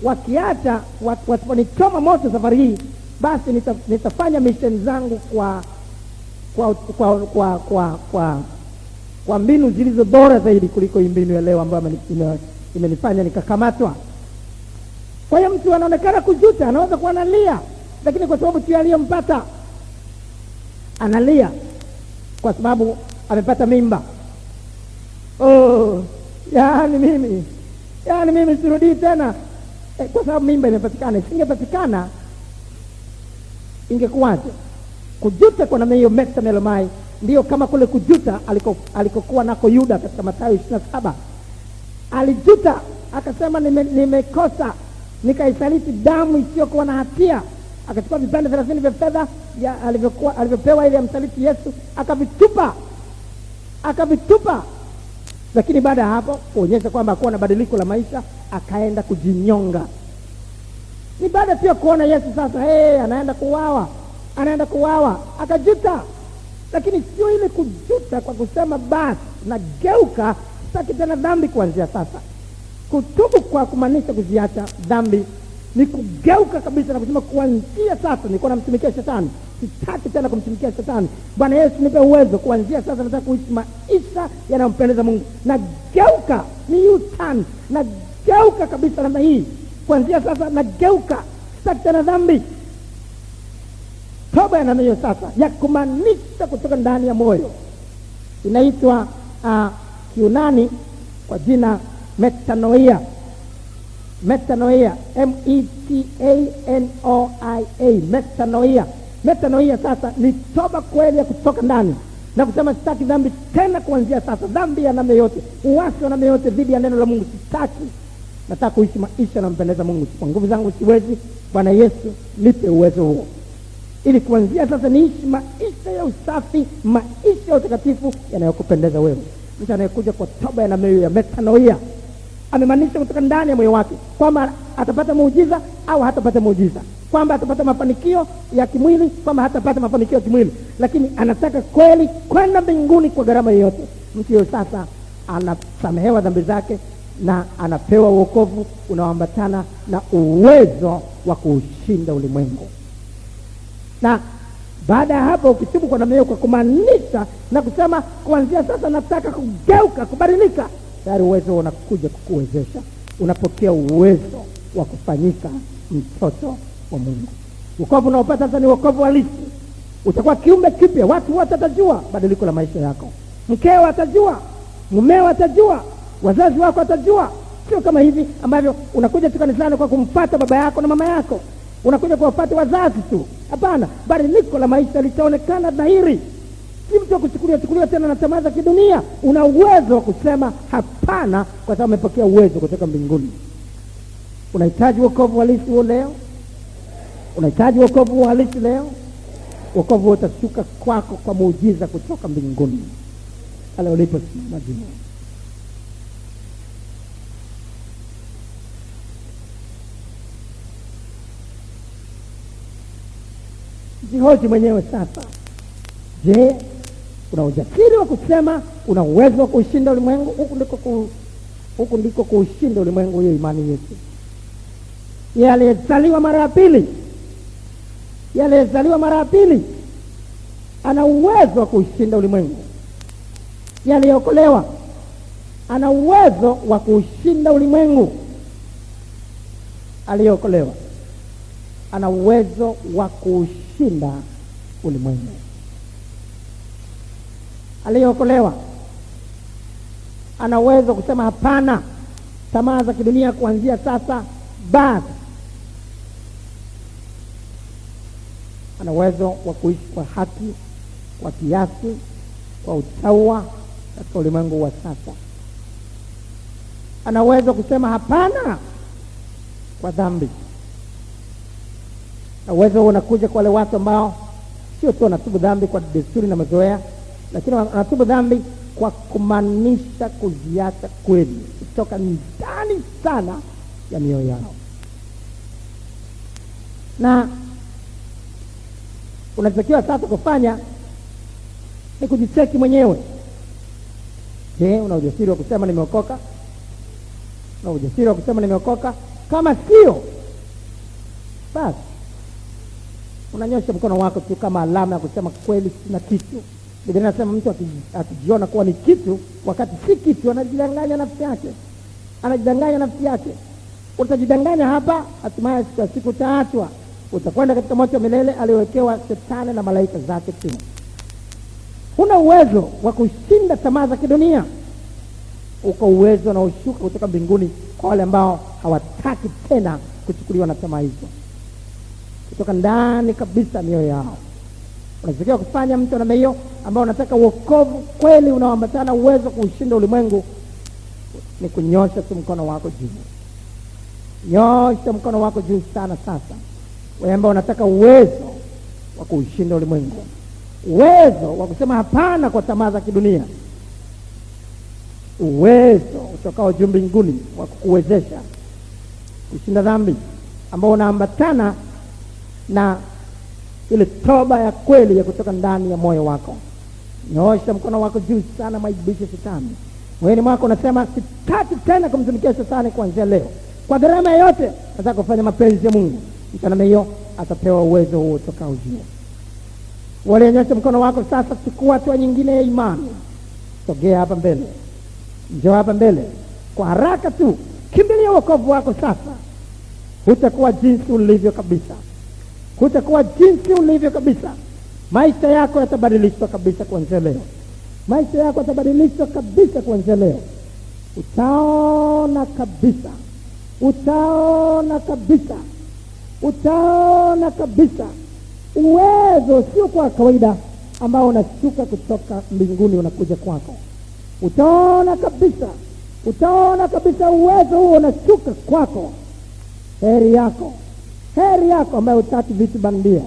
wakiacha wasiponichoma moto safari hii, basi nitafanya mission zangu kwa mbinu zilizo bora zaidi kuliko mbinu ya leo ambayo imenifanya nikakamatwa. Kwa hiyo mtu anaonekana kujuta, anaweza kuwa analia, lakini kwa sababu tu aliyompata, analia kwa sababu amepata mimba. Yaani mimi sirudi tena, kwa sababu mimba imepatikana. Isingepatikana ingekuwaje? Kujuta kwa namna hiyo metamelomai ndio kama kule kujuta alikokuwa nako Yuda katika Mathayo 27. Alijuta akasema nimekosa, nikaisaliti damu isiyokuwa na hatia. Akachukua vipande 30 vya fedha alivyopewa ili amsaliti Yesu, akavitupa. Lakini baada ya hapo kuonyesha kwamba hakuwa na badiliko la maisha, akaenda kujinyonga. Ni baada tu ya kuona Yesu sasa anaenda kuuawa akajuta. Lakini sio ile kujuta kwa kusema basi nageuka, sitaki tena dhambi kuanzia sasa. Kutubu kwa kumaanisha kuziacha dhambi ni kugeuka kabisa na kusema kuanzia sasa nilikuwa namtumikia shetani, sitaki tena kumtumikia shetani. Bwana Yesu nipe uwezo, kuanzia sasa nataka kuishi maisha yanayompendeza Mungu. Nageuka, ni U-turn, nageuka kabisa namna hii. Kuanzia sasa nageuka, sitaki tena dhambi. Toba ya namna hiyo sasa ya kumaanisha kutoka ndani ya moyo inaitwa Kiunani kwa jina metanoia. Metanoia, metanoia. Metanoia sasa ni toba kweli ya kutoka ndani na kusema sitaki dhambi tena kuanzia sasa. Dhambi ya namna yote, uasi wa namna yote dhidi ya neno la Mungu sitaki. Nataka kuishi maisha yanayompendeza Mungu. Kwa nguvu zangu siwezi. Bwana Yesu nipe uwezo huo, ili kuanzia sasa niishi maisha ya usafi, maisha ya utakatifu yanayokupendeza wewe. Mtu anayekuja kwa toba ya namna hiyo ya metanoia amemaanisha kutoka ndani ya moyo wake kwamba atapata muujiza au hatapata muujiza, kwamba atapata mafanikio ya kimwili, kwamba hatapata mafanikio ya kimwili, lakini anataka kweli kwenda mbinguni kwa gharama yoyote. Mtu huyo sasa anasamehewa dhambi zake na anapewa wokovu unaoambatana na uwezo wa kuushinda ulimwengu. Na baada ya hapo ukitubu kwa namna hiyo kwa kumaanisha na kusema kuanzia sasa nataka kugeuka, kubadilika, tayari uwezo unakuja kukuwezesha. Unapokea uwezo wa kufanyika mtoto wa Mungu. Wokovu unaopata sasa ni wokovu halisi. Utakuwa kiumbe kipya. Watu wote watajua badiliko la maisha yako. Mkeo atajua, mumeo atajua, wazazi wako atajua. Sio kama hivi ambavyo unakuja tu kanisani kwa kumpata baba yako na mama yako, unakuja kuwapata wazazi tu. Hapana, badiliko la maisha litaonekana dhahiri. Si mtu kuchukulia tena na tamaa za kidunia. Una uwezo wa kusema hapana kwa sababu umepokea uwezo kutoka mbinguni. Unahitaji wokovu halisi leo? Unahitaji wokovu halisi leo? Wokovu utashuka kwako kwa muujiza kutoka mbinguni. Pale uliposimama juu. Jihoji mwenyewe sasa. Je, una ujasiri wa kusema una uwezo wa kushinda ulimwengu? Huku ndiko kushinda ulimwengu, hiyo imani yetu. Yeye aliyezaliwa mara ya pili ana uwezo wa kushinda ulimwengu. Yeye aliyeokolewa ana uwezo wa kushinda ulimwengu. Aliyeokolewa ana uwezo wa kushinda ulimwengu. Aliyeokolewa ana uwezo kusema hapana tamaa za kidunia kuanzia sasa. Basi ana uwezo wa kuishi kwa haki, kwa kiasi, kwa utaua katika ulimwengu wa sasa. Ana uwezo kusema hapana kwa dhambi. Na uwezo unakuja kwa wale watu ambao sio tu wanatubu dhambi kwa desturi na mazoea, lakini wanatubu dhambi kwa kumaanisha kuziacha kweli kutoka ndani sana ya mioyo yao. Na unatakiwa sasa kufanya ni kujicheki mwenyewe. Je, una ujasiri wa kusema nimeokoka? Una ujasiri wa kusema nimeokoka? Kama sio, basi unanyosha mkono wako tu kama alama ya kusema kweli sina kitu. Biblia inasema mtu akijiona kuwa ni kitu wakati si kitu, anajidanganya nafsi yake. Utajidanganya hapa, hatimaye siku utaachwa. Utakwenda katika moto milele aliowekewa Shetani na malaika zake chini. Huna uwezo wa kushinda tamaa za kidunia. Uko uwezo na ushuka kutoka mbinguni kwa wale ambao hawataki tena kuchukuliwa na tamaa hizo kutoka ndani kabisa mioyo yao. Unatakiwa kufanya mtu namna hiyo ambao unataka wokovu kweli unaoambatana uwezo kuushinda ulimwengu, ni kunyosha tu mkono wako juu. Nyosha mkono wako juu sana sasa. Wewe ambao unataka uwezo wa kuushinda ulimwengu, uwezo wa kusema hapana kwa tamaa za kidunia, uwezo utokao juu mbinguni wa kukuwezesha kushinda dhambi, ambao unaambatana na ile toba ya kweli ya kutoka ndani ya moyo wako. Nyoosha mkono wako juu sana, maibishe Shetani. Moyoni mwako unasema, sitaki tena kumtumikia Shetani kuanzia leo. Kwa gharama yote nataka kufanya mapenzi ya Mungu. Mtu hiyo atapewa uwezo huo utokao juu. Wale nyosha mkono wako sasa, chukua hatua nyingine ya imani. Sogea hapa mbele. Njoo hapa mbele. Kwa haraka tu, kimbilia wokovu wako sasa. Hutakuwa jinsi ulivyo kabisa. Hutakuwa jinsi ulivyo kabisa. Maisha yako yatabadilishwa kabisa kuanzia leo. Maisha yako yatabadilishwa kabisa kuanzia leo. Utaona kabisa. Utaona kabisa. Utaona kabisa uwezo sio kwa kawaida ambao unashuka kutoka mbinguni unakuja kwako. Utaona kabisa. Utaona kabisa uwezo huo unashuka kwako. Heri yako. Heri yako ambaye hutaki vitu bandia.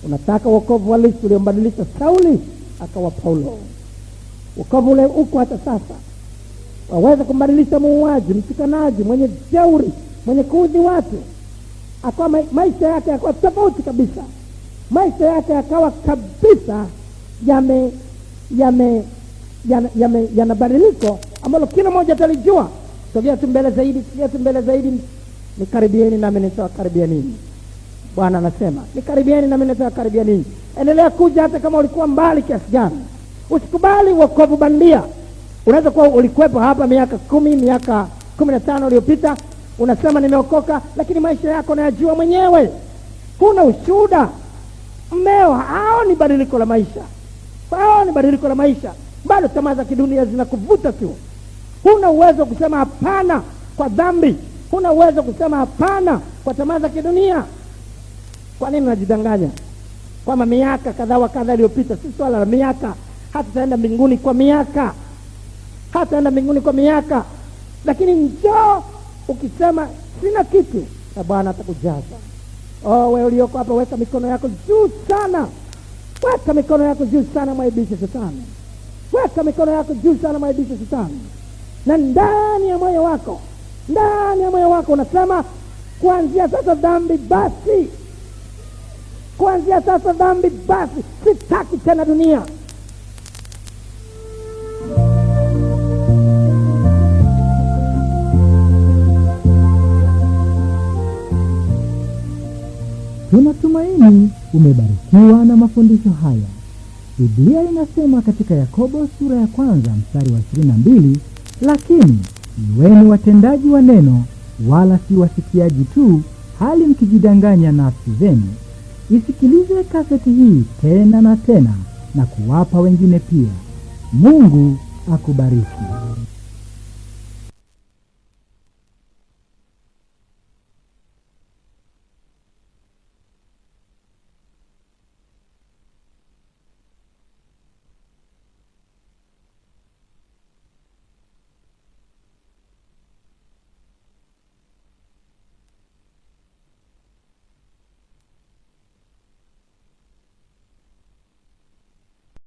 Unataka wokovu halisi uliombadilisha Sauli akawa Paulo. Wokovu ule uko hata sasa. Waweza kumbadilisha muuaji, mtukanaji, mwenye jeuri, mwenye kuudhi watu. Akawa maisha yake yakawa tofauti kabisa. Maisha yake yakawa kabisa yana badiliko ambalo kila mmoja atalijua. Sogea tu mbele zaidi, sogea tu mbele zaidi. Nikaribieni nami nitawakaribia ninyi. Bwana anasema, nikaribieni nami nitawakaribia ninyi. Endelea kuja hata kama ulikuwa mbali kiasi gani. Usikubali wokovu bandia. Unaweza kuwa ulikuwepo hapa miaka 10, miaka 15 iliyopita, unasema nimeokoka, lakini maisha yako unayajua mwenyewe. Huna ushuhuda. Mmeo hao ni badiliko la maisha. Hao ni badiliko la maisha. Bado tamaa za kidunia zinakuvuta tu. Huna uwezo kusema hapana kwa dhambi. Huna uwezo kusema hapana kwa tamaa za kidunia. Kwa nini unajidanganya? Kwamba miaka kadhaa wa kadhaa iliyopita, si swala la miaka. Hata taenda mbinguni kwa miaka. Hata taenda mbinguni kwa miaka. Lakini njoo ukisema sina kitu, na Bwana atakujaza. Wewe ulioko hapa, weka mikono yako juu sana. Weka mikono yako juu sana, mwaibishe Shetani. Weka mikono yako juu sana, mwaibishe Shetani. Na ndani ya moyo wako, ndani ya moyo wako unasema, kuanzia sasa dhambi basi. Kuanzia sasa dhambi basi. Sitaki tena dunia. Tunatumaini umebarikiwa na mafundisho haya. Biblia inasema katika Yakobo sura ya 1 mstari wa 22, lakini iweni watendaji wa neno, wala si wasikiaji tu, hali mkijidanganya nafsi zenu. Isikilize kaseti hii tena na tena na kuwapa wengine pia. Mungu akubariki.